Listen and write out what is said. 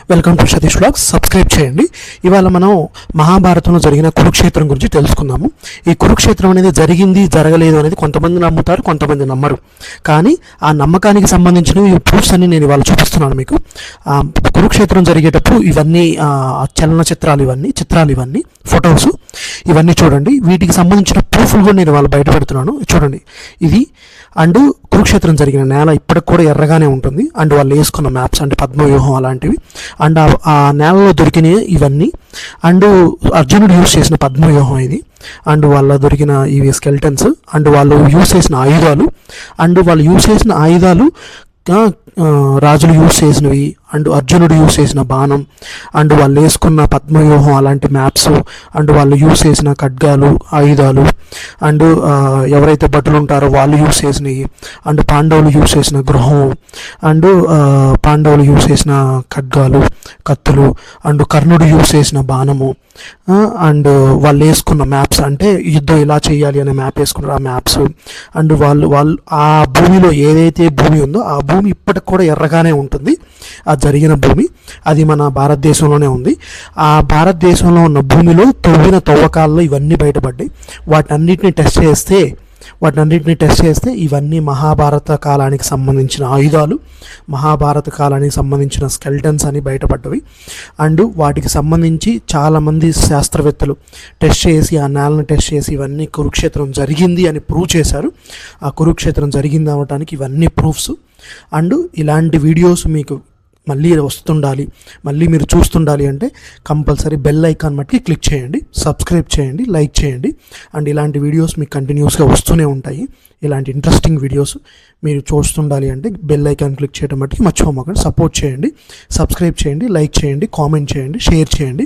Welcome to Satish vlogs. Subscribe చేయండి. ఇవాళ మనం మహాభారతంలో జరిగిన కురుక్షేత్రం గురించి తెలుసుకుందాము. ఈ కురుక్షేత్రం అనేది జరిగింది జరగలేదు అనేది కొంతమంది నమ్ముతారు, కొంతమంది నమ్మరు. కానీ ఆ నమ్మకానికి సంబంధించిన ఈ ప్రూఫ్స్ అన్ని నేను ఇవాళ చూపిస్తున్నాను మీకు. కురుక్షేత్రం జరిగేటప్పుడు ఇవన్నీ చలనచిత్రాలు, ఇవన్నీ ఫొటోస్ ఇవన్నీ చూడండి. వీటికి సంబంధించిన ప్రూఫ్లు కూడా నేను ఇవాళ బయట పెడుతున్నాను. చూడండి, ఇది అండ్ కురుక్షేత్రం జరిగిన నేల ఇప్పటికి కూడా ఎర్రగానే ఉంటుంది. అండ్ వాళ్ళు వేసుకున్న మ్యాప్స్ అంటే పద్మవ్యూహం అలాంటివి, అండ్ ఆ నేలలో దొరికిన ఇవన్నీ, అండ్ అర్జునుడు యూజ్ చేసిన పద్మవ్యూహం ఇది, అండ్ వాళ్ళ దొరికిన ఇవి స్కెల్టన్స్, అండ్ వాళ్ళు యూజ్ చేసిన ఆయుధాలు, రాజులు యూజ్ చేసినవి, అండ్ అర్జునుడు యూజ్ చేసిన బాణం, అండ్ వాళ్ళు వేసుకున్న పద్మవ్యూహం అలాంటి మ్యాప్స్, అండ్ వాళ్ళు యూజ్ చేసిన ఖడ్గాలు, ఆయుధాలు, అండ్ ఎవరైతే భటులు ఉంటారో వాళ్ళు యూజ్ చేసినవి, అండ్ పాండవులు యూజ్ చేసిన గృహం, అండ్ పాండవులు యూజ్ చేసిన ఖడ్గాలు, కత్తులు, అండ్ కర్ణుడు యూజ్ చేసిన బాణము, అండ్ వాళ్ళు వేసుకున్న మ్యాప్స్ అంటే యుద్ధం ఇలా చేయాలి అనే మ్యాప్ వేసుకున్నారు, ఆ మ్యాప్స్, అండ్ వాళ్ళు ఆ భూమిలో ఏదైతే భూమి ఉందో ఆ భూమి ఇప్పటికి కూడా ఎర్రగానే ఉంటుంది. ఆ జరిగిన భూమి అది మన భారతదేశంలోనే ఉంది. ఆ భారతదేశంలో ఉన్న భూమిలో తవ్విన తవ్వకాల్లో ఇవన్నీ బయటపడ్డాయి. వాటన్నిటిని టెస్ట్ చేస్తే ఇవన్నీ మహాభారత కాలానికి సంబంధించిన ఆయుధాలు, మహాభారత కాలానికి సంబంధించిన స్కెల్టన్స్ అని బయటపడ్డవి. అండ్ వాటికి సంబంధించి చాలామంది శాస్త్రవేత్తలు టెస్ట్ చేసి, ఆ నేలను టెస్ట్ చేసి ఇవన్నీ కురుక్షేత్రం జరిగింది అని ప్రూవ్ చేశారు. ఆ కురుక్షేత్రం జరిగింది అవడానికి ఇవన్నీ ప్రూఫ్స్. అండ్ ఇలాంటి వీడియోస్ మీకు మళ్ళీ వస్తుండాలి, మళ్ళీ మీరు చూస్తుండాలి అంటే కంపల్సరీ బెల్ ఐకాన్ మట్టుకి క్లిక్ చేయండి, సబ్స్క్రైబ్ చేయండి, లైక్ చేయండి. అండ్ ఇలాంటి వీడియోస్ మీకు కంటిన్యూస్గా వస్తూనే ఉంటాయి. ఇలాంటి ఇంట్రెస్టింగ్ వీడియోస్ మీరు చూస్తుండాలి అంటే బెల్ ఐకాన్ క్లిక్ చేయడం మట్టుకి మర్చిపోమాకండి. సపోర్ట్ చేయండి, సబ్స్క్రైబ్ చేయండి, లైక్ చేయండి, కామెంట్ చేయండి, షేర్ చేయండి.